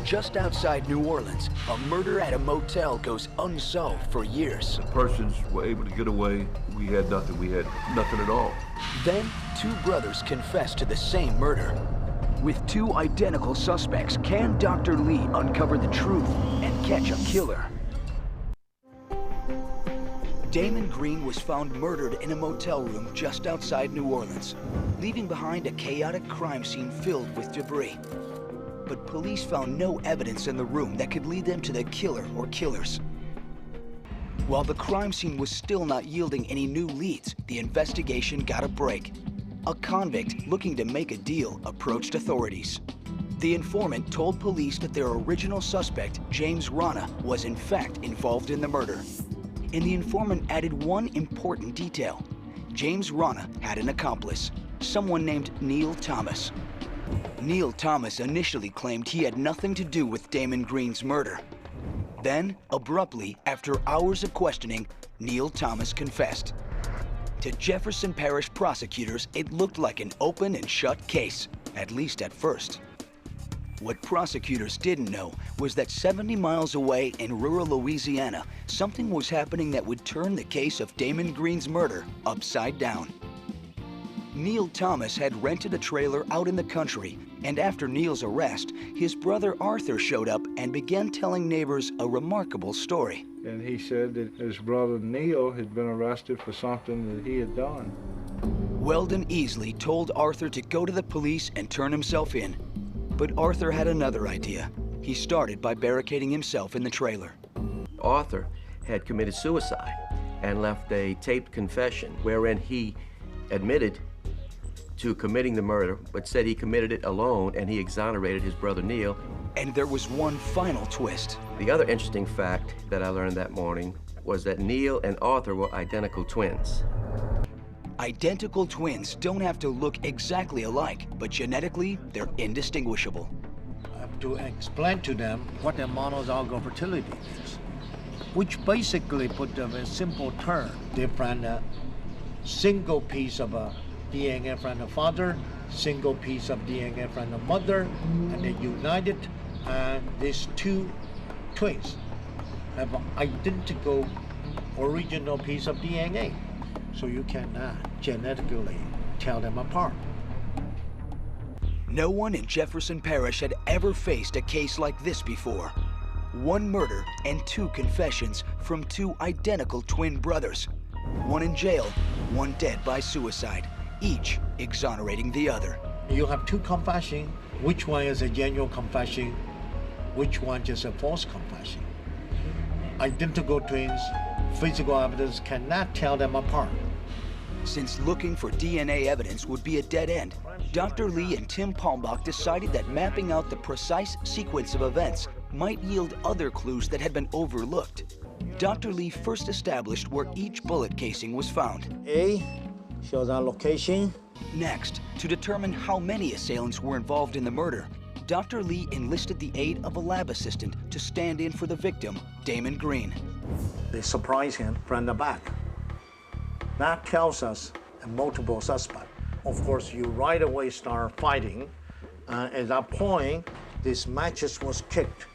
Just outside New Orleans, a murder at a motel goes unsolved for years. The persons were able to get away. We had nothing. We had nothing at all. Then, two brothers confess to the same murder. With two identical suspects, can Dr. Lee uncover the truth and catch a killer? Damon Green was found murdered in a motel room just outside New Orleans, leaving behind a chaotic crime scene filled with debris. But police found no evidence in the room that could lead them to the killer or killers. While the crime scene was still not yielding any new leads, the investigation got a break. A convict looking to make a deal approached authorities. The informant told police that their original suspect, James Rana, was in fact involved in the murder. And the informant added one important detail. James Rana had an accomplice, someone named Neil Thomas. Neil Thomas initially claimed he had nothing to do with Damon Green's murder. Then, abruptly, after hours of questioning, Neil Thomas confessed. To Jefferson Parish prosecutors, it looked like an open and shut case, at least at first. What prosecutors didn't know was that 70 miles away in rural Louisiana, something was happening that would turn the case of Damon Green's murder upside down. Neil Thomas had rented a trailer out in the country, and after Neil's arrest, his brother Arthur showed up and began telling neighbors a remarkable story. And he said that his brother Neil had been arrested for something that he had done. Weldon Easley told Arthur to go to the police and turn himself in. But Arthur had another idea. He started by barricading himself in the trailer. Arthur had committed suicide and left a taped confession wherein he admitted to committing the murder, but said he committed it alone and he exonerated his brother Neil. And there was one final twist. The other interesting fact that I learned that morning was that Neil and Arthur were identical twins. Identical twins don't have to look exactly alike, but genetically, they're indistinguishable. I have to explain to them what a monozygote fertility is, which basically put them in simple terms. Different single piece of DNA from the father, single piece of DNA from the mother, and they united, and these two twins have identical original piece of DNA. So you cannot genetically tell them apart. No one in Jefferson Parish had ever faced a case like this before. One murder and two confessions from two identical twin brothers. One in jail, one dead by suicide, each exonerating the other. You have two confessions. Which one is a genuine confession? Which one is a false confession? Identical twins, physical evidence cannot tell them apart. Since looking for DNA evidence would be a dead end, Dr. Lee and Tim Palmbach decided that mapping out the precise sequence of events might yield other clues that had been overlooked. Dr. Lee first established where each bullet casing was found. A shows our location. Next, to determine how many assailants were involved in the murder, Dr. Lee enlisted the aid of a lab assistant to stand in for the victim, Damon Green. They surprise him from the back. That tells us a multiple suspect. Of course, you right away start fighting. At that point, this mattress was kicked,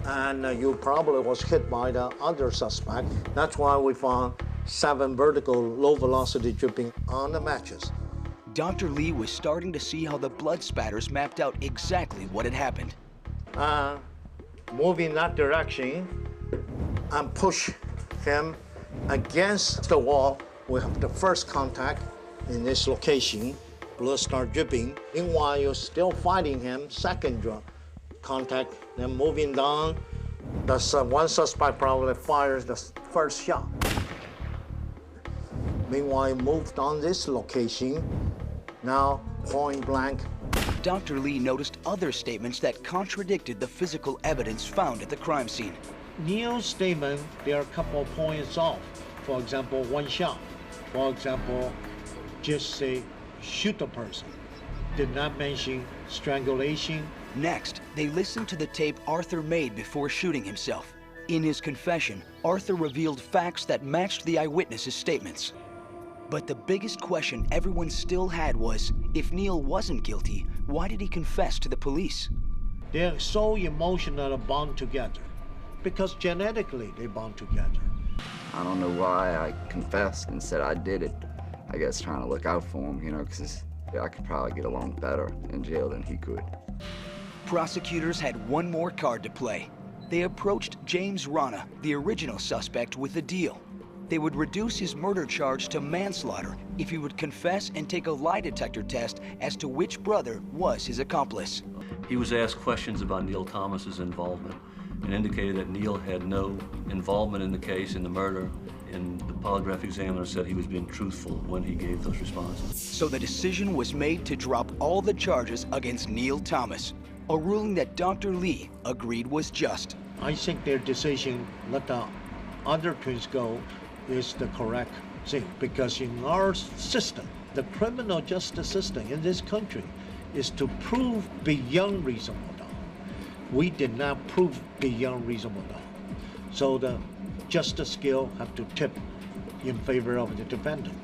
and you probably was hit by the other suspect. That's why we found 7 vertical low-velocity dripping on the mattress. Dr. Lee was starting to see how the blood spatters mapped out exactly what had happened. Move in that direction and push him against the wall. We have the first contact in this location. Blood start dripping. Meanwhile, you're still fighting him. Second contact, then moving down. The one suspect probably fires the first shot. Meanwhile, moved on this location. Now, point blank. Dr. Lee noticed other statements that contradicted the physical evidence found at the crime scene. Neil's statement, there are a couple of points off. For example, one shot. For example, just say, shoot a person. Did not mention strangulation. Next, they listened to the tape Arthur made before shooting himself. In his confession, Arthur revealed facts that matched the eyewitnesses' statements. But the biggest question everyone still had was, if Neil wasn't guilty, why did he confess to the police? They're so emotionally bound together because genetically they bound together. I don't know why I confessed and said I did it. I guess trying to look out for him, you know, because I could probably get along better in jail than he could. Prosecutors had one more card to play. They approached James Rana, the original suspect, with a deal. They would reduce his murder charge to manslaughter if he would confess and take a lie detector test as to which brother was his accomplice. He was asked questions about Neil Thomas's involvement and indicated that Neil had no involvement in the case, in the murder, and the polygraph examiner said he was being truthful when he gave those responses. So the decision was made to drop all the charges against Neil Thomas, a ruling that Dr. Lee agreed was just. I think their decision, let the other twins go, is the correct thing, because in our system, the criminal justice system in this country is to prove beyond reasonable doubt. We did not prove beyond reasonable doubt. So the justice scale have to tip in favor of the defendant.